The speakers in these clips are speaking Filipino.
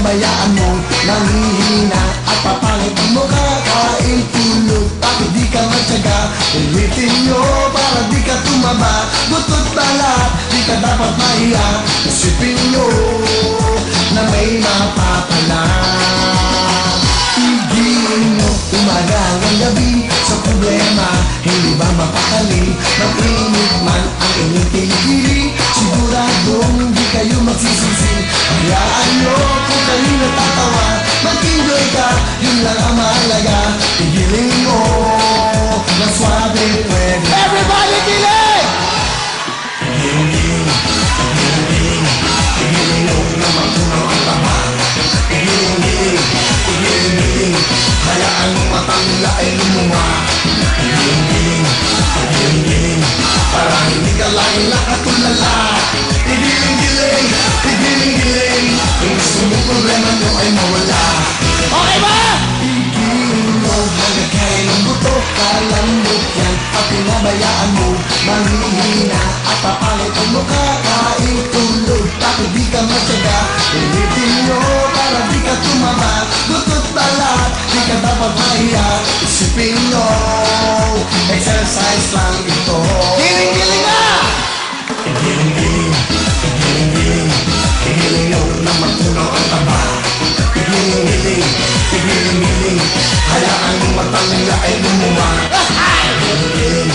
pinabayaan mo nanghihina at papangit mo kakain tulog. Bakit di ka matyaga? Ulitin nyo para di ka tumaba. Butot balat, di ka dapat mahiya. Isipin nyo na may mapapala. Tigilin mo umaga hanggang gabi sa problema. Hindi ba mapakali? Mag-init man ang inyong kilikili. Siguradong di kayo magsisisi. Hayaan nyo kung kayo natatawa. Mag-enjoy ka, yun lang ang mahalaga. Tigilin mo na swabe pwede. Everybody kilig! Tigilin, tigilin, tigilin mo na magtunaw ang tama. Tigilin, tigilin, hayaan mo matang nila ay lumuha. Tigilin, tigilin, para hindi ka laging nakatulala. Tigilin, tigilin, kung gusto mo problema nyo ay mawala. Okay ba? Tigilin mo, magkakain ng buto. Kalambot yan at pinabayaan mo manghihina at papalit ang mukha. Kain tulog, bakit di ka matyaga? Ulitin nyo para di ka tumama. Butot balat, di ka dapat mahiya. Isipin nyo, exercise lang ito. Giling-giling na! Giling-giling, giling-giling, giling nyo na magtunaw ang taba. Giling-giling, giling-giling, hayaan mo matang nila ay lumuha. Giling-giling,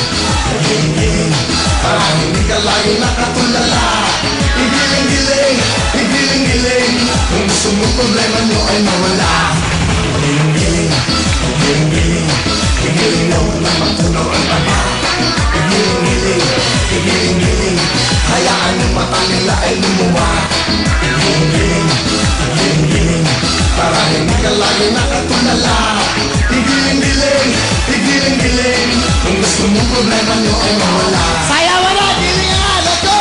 giling-giling, para hindi ka lagi nakatulala. Giling-giling, giling-giling, kung gusto mo problema nyo ay mawala. Giling-giling, giling-giling, giling nyo na magtunaw ang taba. Giling-giling, giling-giling, hayaan mo matang nila ay lumuha. Giling-giling, giling-giling, para hindi ka lagi nakatulala. Giling-giling, giling-giling, kung gusto mo problema nyo ay mawala. Sayawan na! Giling nga! Let's go!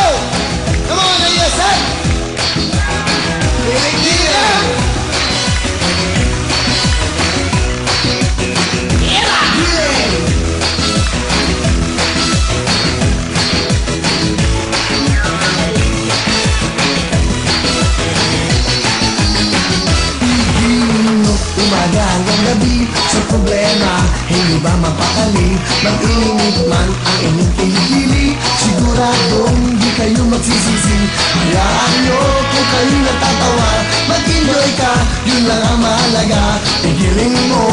Come on, ASN! Giling-giling! Giling! Umaga hanggang gabi sa problema. Hindi ba mapakali? Mag-init man ang inyong kilikili. Siguradong di kayo magsisisi. Hayaan nyo kung kayo natatawa. Mag-enjoy ka, yun lang ang mahalaga. Tigiling mo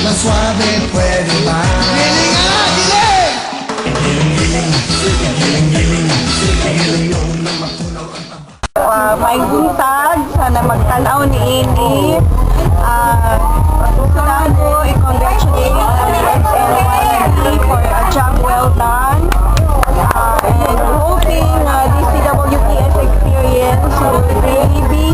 na swabe, pwede ba? Giling nga! Giling! Giling-giling, giling-giling, giling nyo na matunaw ang taba. May buntag, sana magtanaw ni Indi. Gusto na ko i-congratulate ang SMYMP for a job well done. And hoping this CWPS experience will really be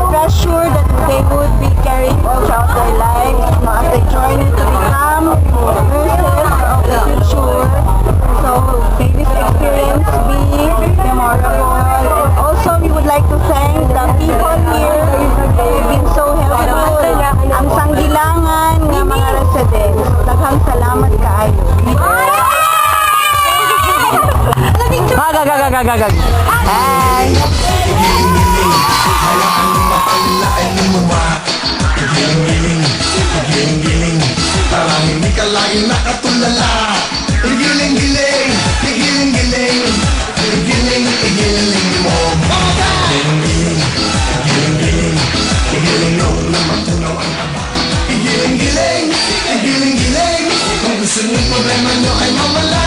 pressure that they would be carrying all throughout their lives as they join to become nurses of the future. So may this experience be memorable. And also we would like to thank the people here who've been so helpful. Ang sanggilangan ng mga residents. Daghang salamat kaayo. Gagagagagagag. Hi! Hayaan mo matang nila ay lumuha. Giling-giling, giling-giling, para hindi ka lagi nakatulala. Giling-giling, giling-giling, giling-giling mo. Giling-giling, giling-giling, giling nyo na matunaw ang taba. Giling-giling, giling-giling, kung gusto nyo problema nyo ay mawala.